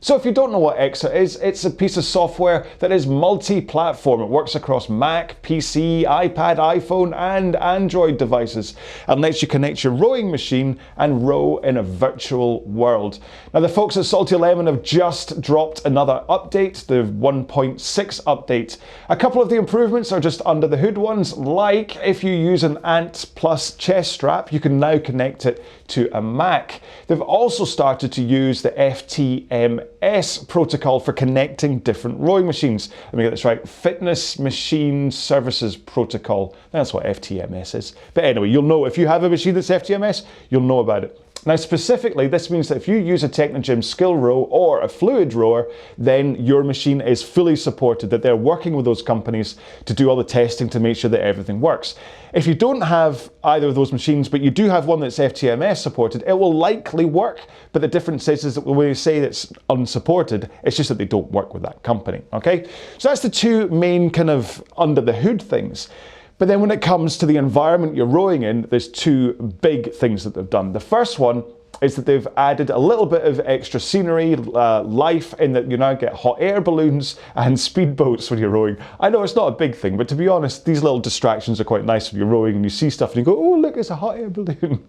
So if you don't know what Exer is, it's a piece of software that is multi-platform. It works across Mac, PC, iPad, iPhone and Android devices and lets you connect your rowing machine and row in a virtual world. Now the folks at Salty Lemon have just dropped another update, the 1.6 update. A couple of the improvements are just under the hood ones, like if you use an Ant Plus chest strap, you can now connect it to a Mac. They've also started to use the FTMS protocol for connecting different rowing machines. Let me get this right, Fitness Machine Services Protocol. That's what FTMS is. But anyway, you'll know if you have a machine that's FTMS, you'll know about it. Now specifically, this means that if you use a Technogym skill row or a fluid rower, then your machine is fully supported, that they're working with those companies to do all the testing to make sure that everything works. If you don't have either of those machines, but you do have one that's FTMS supported, it will likely work, but the difference is that when you say it's unsupported, it's just that they don't work with that company, okay? So that's the two main kind of under the hood things. But then when it comes to the environment you're rowing in, there's two big things that they've done. The first one is that they've added a little bit of extra scenery, life, in that you now get hot air balloons and speedboats when you're rowing. I know it's not a big thing, but to be honest, these little distractions are quite nice when you're rowing and you see stuff and you go, oh look, it's a hot air balloon.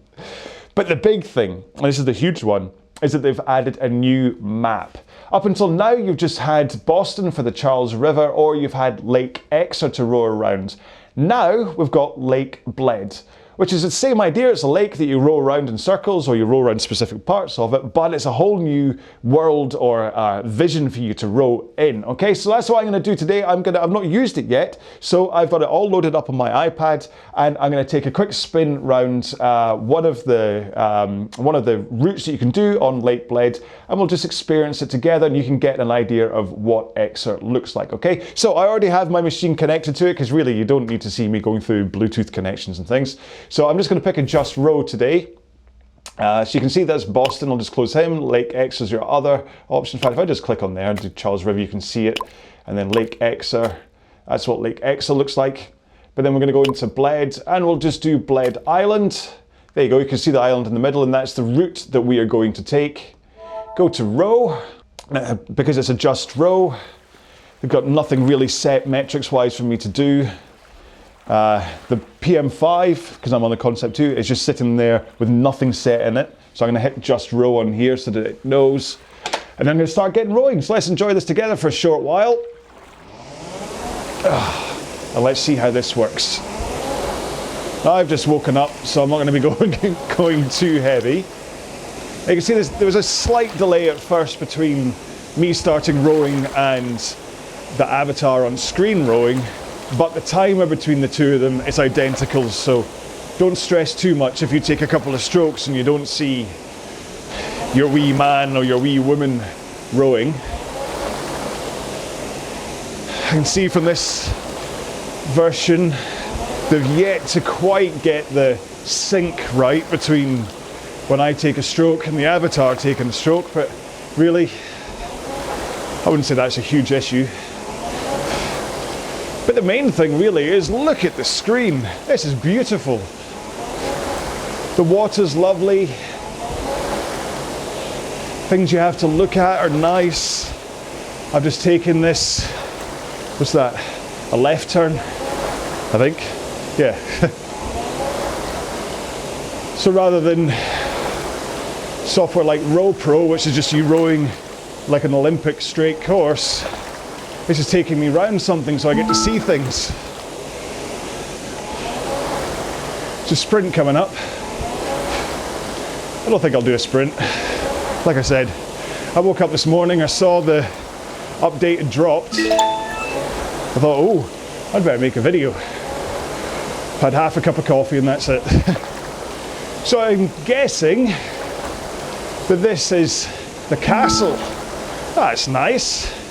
But the big thing, and this is the huge one, is that they've added a new map. Up until now, you've just had Boston for the Charles River, or you've had Lake Exer to row around. Now we've got Lake Bled, which is the same idea. It's a lake that you row around in circles or you row around specific parts of it, but it's a whole new world or vision for you to row in. Okay, so that's what I'm going to do today. I've not used it yet, so I've got it all loaded up on my iPad, and I'm going to take a quick spin round one of the routes that you can do on Lake Bled, and we'll just experience it together, and you can get an idea of what Exer looks like. Okay, so I already have my machine connected to it because really you don't need to see me going through Bluetooth connections and things. So I'm just going to pick a just row today. So you can see that's Boston. I'll just close him. Lake Exer is your other option. In fact, if I just click on there and do Charles River, you can see it. And then Lake Exer, that's what Lake Exer looks like. But then we're going to go into Bled, and we'll just do Bled Island. There you go. You can see the island in the middle, and that's the route that we are going to take. Go to row. Because it's a just row, they've got nothing really set metrics-wise for me to do. The PM5, because I'm on the Concept 2, is just sitting there with nothing set in it. So I'm going to hit just row on here so that it knows. And then I'm going to start getting rowing. So let's enjoy this together for a short while. And let's see how this works. I've just woken up, so I'm not going to be going too heavy. You can see there was a slight delay at first between me starting rowing and the avatar on screen rowing. But the timer between the two of them is identical, so don't stress too much if you take a couple of strokes and you don't see your wee man or your wee woman rowing. I can see from this version they've yet to quite get the sync right between when I take a stroke and the avatar taking a stroke, but really, I wouldn't say that's a huge issue. But the main thing really is, look at the screen. This is beautiful. The water's lovely. Things you have to look at are nice. I've just taken this, what's that? A left turn, I think. Yeah. So rather than software like RowPro, which is just you rowing like an Olympic straight course, this is taking me round something so I get to see things. It's a sprint coming up. I don't think I'll do a sprint. Like I said, I woke up this morning, I saw the update had dropped. I thought, oh, I'd better make a video. Had half a cup of coffee and that's it. So I'm guessing that this is the castle. That's nice.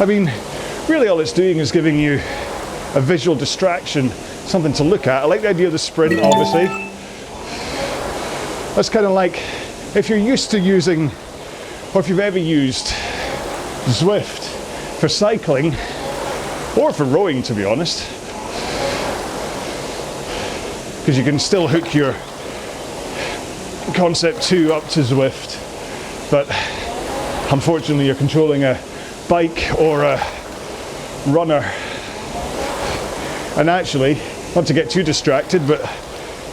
I mean, really all it's doing is giving you a visual distraction, something to look at. I like the idea of the sprint, obviously. That's kind of like, if you're used to using, or if you've ever used Zwift for cycling, or for rowing to be honest, because you can still hook your concept 2 up to Zwift, but unfortunately you're controlling a bike or a runner. And actually, not to get too distracted, but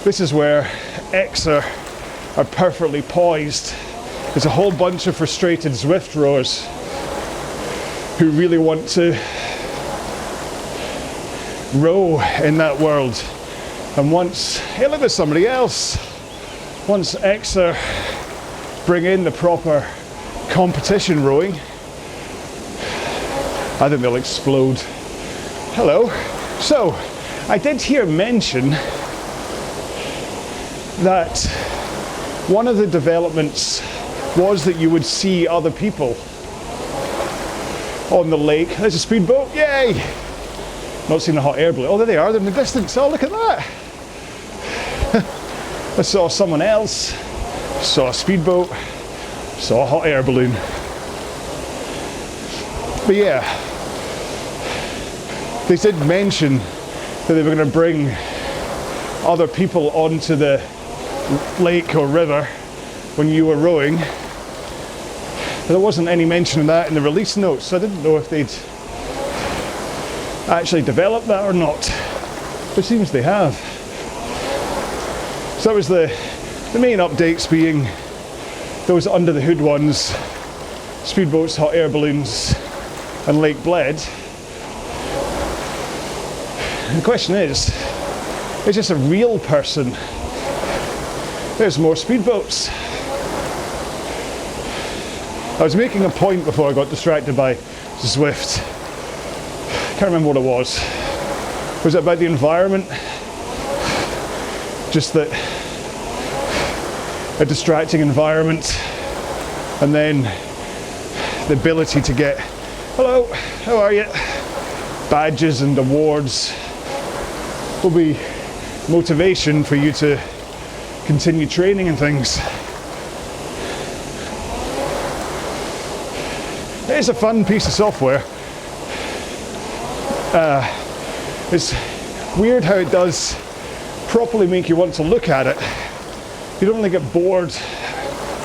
this is where Exer are perfectly poised. There's a whole bunch of frustrated Zwift rowers who really want to row in that world. And once, hey look, there's somebody else. Once Exer bring in the proper competition rowing, I think they'll explode. Hello. So, I did hear mention that one of the developments was that you would see other people on the lake. There's a speedboat, yay! Not seen a hot air balloon. Oh, there they are, they're in the distance. Oh, look at that! I saw someone else, saw a speedboat, saw a hot air balloon. But yeah, they did mention that they were going to bring other people onto the lake or river when you were rowing. There wasn't any mention of that in the release notes, so I didn't know if they'd actually developed that or not. It seems they have. So that was the main updates being those under the hood ones, speedboats, hot air balloons, and Lake Bled. The question is this a real person? There's more speedboats. I was making a point before I got distracted by Zwift. Can't remember what it was. Was it about the environment? Just that a distracting environment, and then the ability to get, hello, how are you? Badges and awards will be motivation for you to continue training and things. It's a fun piece of software. It's weird how it does properly make you want to look at it. You don't really get bored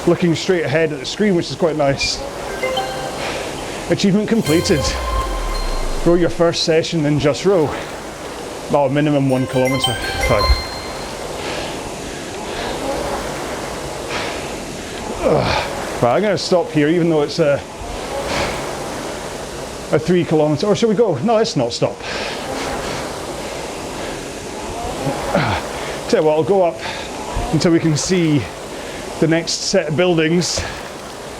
looking straight ahead at the screen, which is quite nice. Achievement completed. Row your first session, then just row. Oh, minimum 1 kilometre. Fine. Right, I'm going to stop here, even though it's a 3 kilometre. Or should we go? No, let's not stop. Tell you what, I'll go up until we can see the next set of buildings.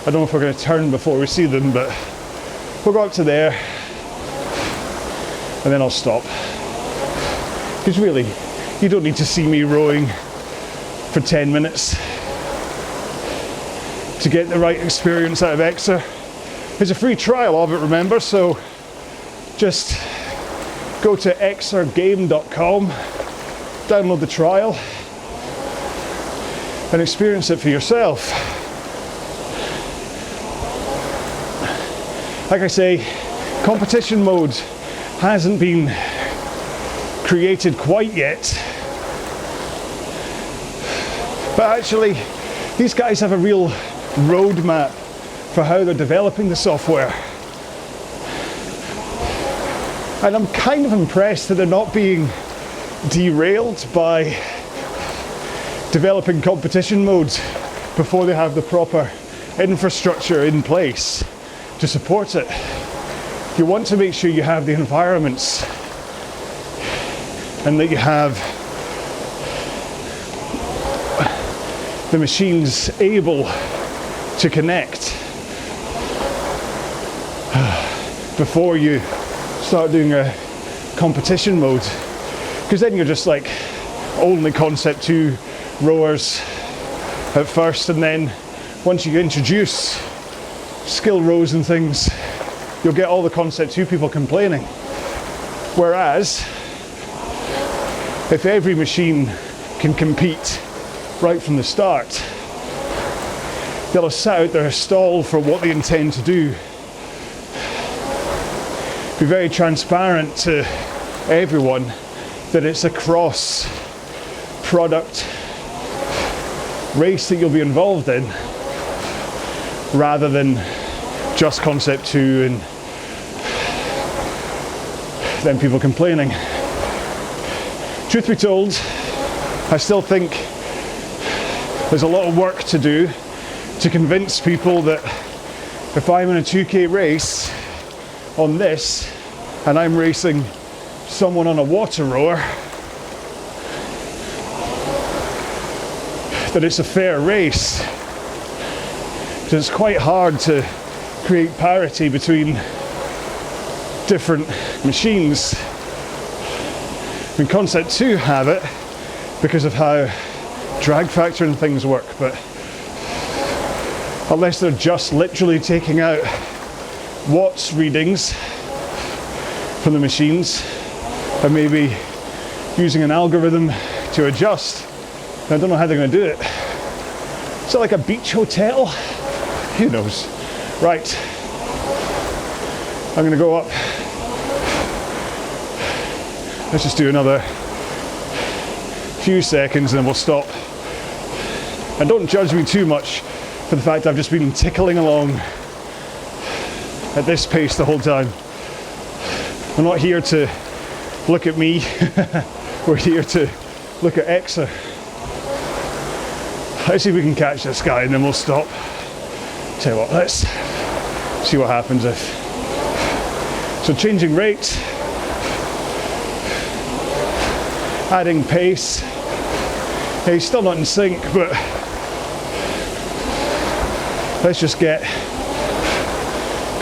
I don't know if we're going to turn before we see them, but we'll go up to there and then I'll stop. Because really, you don't need to see me rowing for 10 minutes to get the right experience out of Exer. There's a free trial of it, remember, so just go to exergame.com, download the trial, and experience it for yourself. Like I say, competition mode hasn't been created quite yet, but actually these guys have a real roadmap for how they're developing the software, and I'm kind of impressed that they're not being derailed by developing competition modes before they have the proper infrastructure in place to support it. You want to make sure you have the environments and that you have the machines able to connect before you start doing a competition mode, because then you're just like only concept 2 rowers at first, and then once you introduce skill rows and things, you'll get all the concept 2 people complaining. Whereas if every machine can compete right from the start, they'll have sat out there stalled for what they intend to do. Be very transparent to everyone that it's a cross product race that you'll be involved in, rather than just concept 2 and then people complaining. Truth be told, I still think there's a lot of work to do to convince people that if I'm in a 2K race on this and I'm racing someone on a water rower, that it's a fair race. Because it's quite hard to create parity between different machines. I mean, Concept 2 have it because of how drag factor and things work, but unless they're just literally taking out watts readings from the machines and maybe using an algorithm to adjust, I don't know how they're going to do it. Is it like a beach hotel? Who knows? Right, I'm going to go up. Let's just do another few seconds and then we'll stop. And don't judge me too much for the fact I've just been tickling along at this pace the whole time. We're not here to look at me, we're here to look at Exer. Let's see if we can catch this guy and then we'll stop. Tell you what, let's see what happens if. So changing rate, adding pace. Yeah, he's still not in sync, but let's just get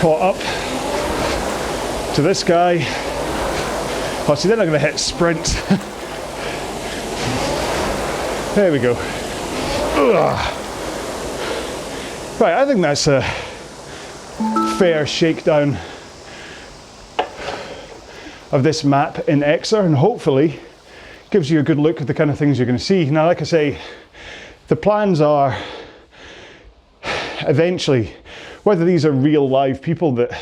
caught up to this guy. Oh, see, then I'm going to hit sprint. There we go. Ugh. Right, I think that's a fair shakedown of this map in Exer, and hopefully gives you a good look at the kind of things you're going to see. Now, like I say, the plans are eventually, whether these are real live people that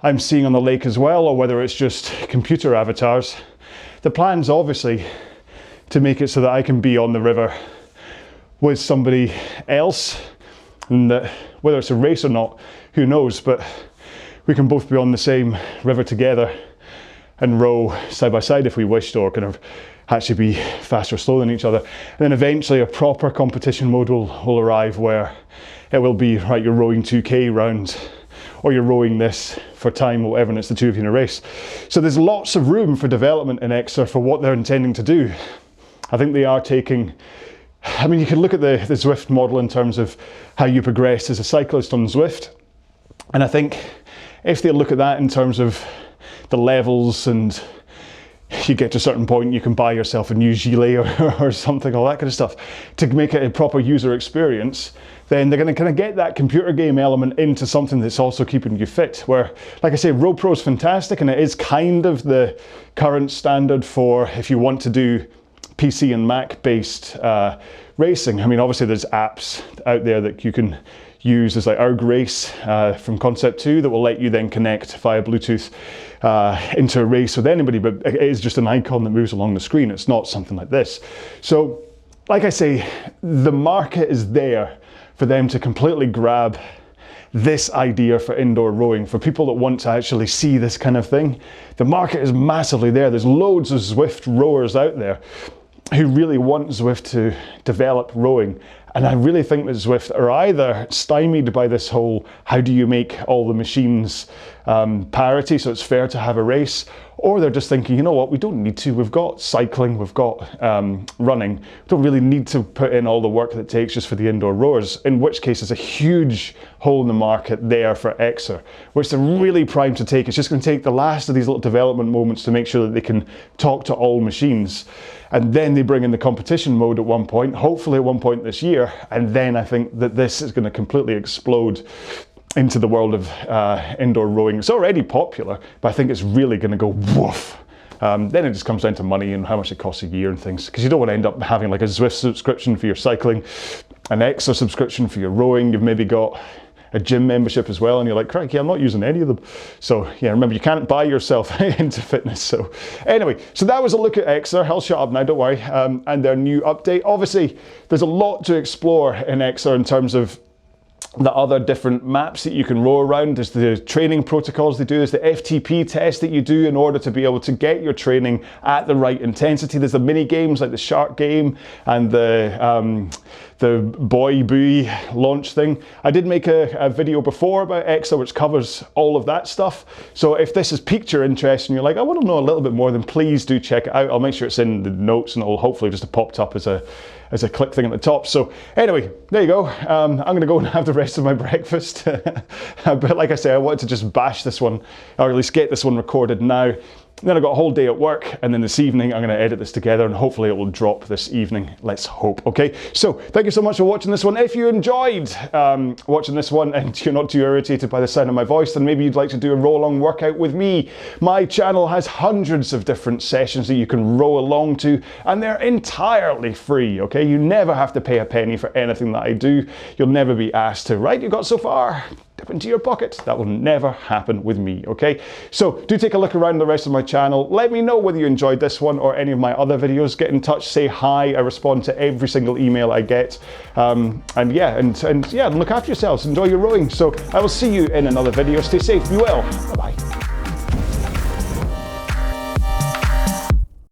I'm seeing on the lake as well, or whether it's just computer avatars, the plan's obviously to make it so that I can be on the river with somebody else, and that whether it's a race or not, who knows, but we can both be on the same river together and row side by side if we wished, or kind of actually be fast or slow than each other. And then eventually a proper competition mode will arrive where it will be, right, you're rowing 2K rounds, or you're rowing this for time or whatever, and it's the two of you in a race. So there's lots of room for development in Exer for what they're intending to do. I think they are taking, I mean, you can look at the Zwift model in terms of how you progress as a cyclist on Zwift. And I think if they look at that in terms of the levels, and you get to a certain point, you can buy yourself a new gilet or something, all that kind of stuff, to make it a proper user experience, then they're going to kind of get that computer game element into something that's also keeping you fit. Where, like I say, RowPro is fantastic, and it is kind of the current standard for if you want to do PC and Mac based racing. I mean, obviously there's apps out there that you can use. There's like Race from Concept 2 that will let you then connect via Bluetooth into a race with anybody, but it is just an icon that moves along the screen. It's not something like this. So, like I say, the market is there for them to completely grab this idea for indoor rowing. For people that want to actually see this kind of thing, the market is massively there. There's loads of Zwift rowers out there who really want Zwift to develop rowing. And I really think that Zwift are either stymied by this whole, how do you make all the machines parity so it's fair to have a race, or they're just thinking, you know what, we don't need to. We've got cycling, we've got running. We don't really need to put in all the work that it takes just for the indoor rowers, in which case there's a huge hole in the market there for Exer, which they're really primed to take. It's just going to take the last of these little development moments to make sure that they can talk to all machines. And then they bring in the competition mode at one point, hopefully at one point this year. And then I think that this is going to completely explode into the world of indoor rowing. It's already popular, but I think it's really going to go woof. Then it just comes down to money and how much it costs a year and things, because you don't want to end up having like a Zwift subscription for your cycling, an Exer subscription for your rowing. You've maybe got a gym membership as well, and you're like, crikey, I'm not using any of them. So yeah, remember, you can't buy yourself into fitness. So anyway, so that was a look at Exer. I'll shut up now, don't worry. And their new update. Obviously, there's a lot to explore in Exer in terms of the other different maps that you can row around. There's the training protocols they do, there's the FTP test that you do in order to be able to get your training at the right intensity. There's the mini games like the shark game and the buoy buoy launch thing. I did make a video before about Exer which covers all of that stuff. So if this has piqued your interest and you're like, I want to know a little bit more, then please do check it out. I'll make sure it's in the notes and it'll hopefully just popped up as a click thing at the top. So anyway, there you go. I'm going to go and have the rest of my breakfast. But like I say, I wanted to just bash this one, or at least get this one recorded now. Then I've got a whole day at work, and then this evening I'm going to edit this together, and hopefully it will drop this evening. Let's hope. Okay, so thank you so much for watching this one. If you enjoyed watching this one and you're not too irritated by the sound of my voice, then maybe you'd like to do a row along workout with me. My channel has hundreds of different sessions that you can row along to, and they're entirely free. Okay, you never have to pay a penny for anything that I do. You'll never be asked to, right, you got so far, dip into your pocket. That will never happen with me. Okay, so do take a look around the rest of my channel. Let me know whether you enjoyed this one or any of my other videos. Get in touch, say hi. I respond to every single email I get. And yeah, look after yourselves. Enjoy your rowing. So I will see you in another video. Stay safe, be well. Bye-bye.